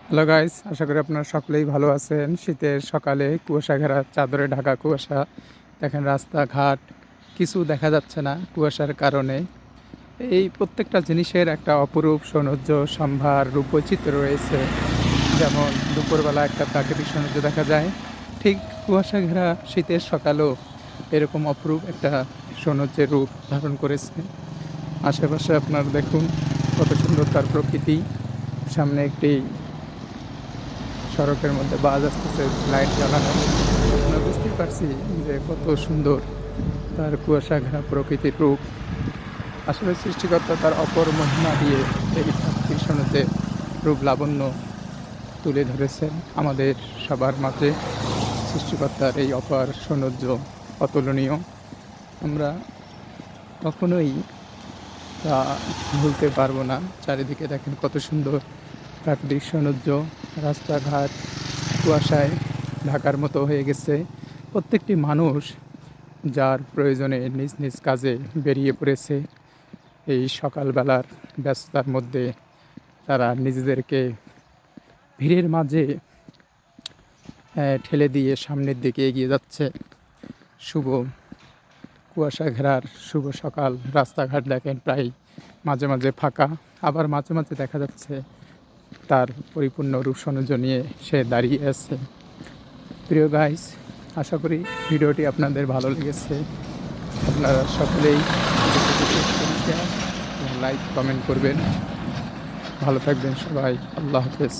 Hello guys, আশা করি আপনারা সকলেই ভালো আছেন। শীতের সকালে কুয়াশা ঘেরা চাদরে ঢাকা কুয়াশা। দেখেন রাস্তাঘাট কিছু দেখা যাচ্ছে না কুয়াশার কারণে। এই প্রত্যেকটা জিনিসের একটা অপরূপ সৌন্দর্য সম্ভার রূপবৈচিত্র্য রয়েছে। যেমন দুপুরবেলা একটা প্রাকৃতিক সৌন্দর্য দেখা যায়, ঠিক কুয়াশা ঘেরা শীতের সকালেও এরকম অপরূপ একটা সৌন্দর্যের রূপ ধারণ করেছে। আশেপাশে আপনারা দেখুন কত সুন্দর তার প্রকৃতি। সামনে একটি সড়কের মধ্যে বাস আসতেছে, লাইট জ্বালানো। আমরা বুঝতেই পারছি যে কত সুন্দর তার কুয়াশা ঘেরা প্রকৃতির রূপ। আসলে সৃষ্টিকর্তা তার অপর মহিমা দিয়ে এই প্রাকৃতিক সৌন্দর্যের রূপ লাবণ্য তুলে ধরেছেন আমাদের সবার মাঝে। সৃষ্টিকর্তার এই অপার সৌন্দর্য অতুলনীয়। আমরা কখনোই তা ভুলতে পারবো না। চারিদিকে দেখেন কত সুন্দর প্রাকৃতিক সৌন্দর্য, রাস্তাঘাট কুয়াশায় ঢাকার মতো হয়ে গেছে। প্রত্যেকটি মানুষ যার প্রয়োজনে নিজ নিজ কাজে বেরিয়ে পড়েছে। এই সকালবেলার ব্যস্ততার মধ্যে তারা নিজেদেরকে ভিড়ের মাঝে ঠেলে দিয়ে সামনের দিকে এগিয়ে যাচ্ছে। শুভ কুয়াশা ঘেরার শুভ সকাল। রাস্তাঘাট দেখেন প্রায় মাঝে মাঝে ফাঁকা, আবার মাঝে মাঝে দেখা যাচ্ছে তার পরিপূর্ণ রূপ সৌন্দর্য নিয়ে সে দাঁড়িয়ে আছে। প্রিয় গাইস, আশা করি ভিডিওটি আপনাদের ভালো লেগেছে। আপনারা সকলেই লাইক কমেন্ট করবেন। ভালো থাকবেন সবাই। আল্লাহ হাফেজ।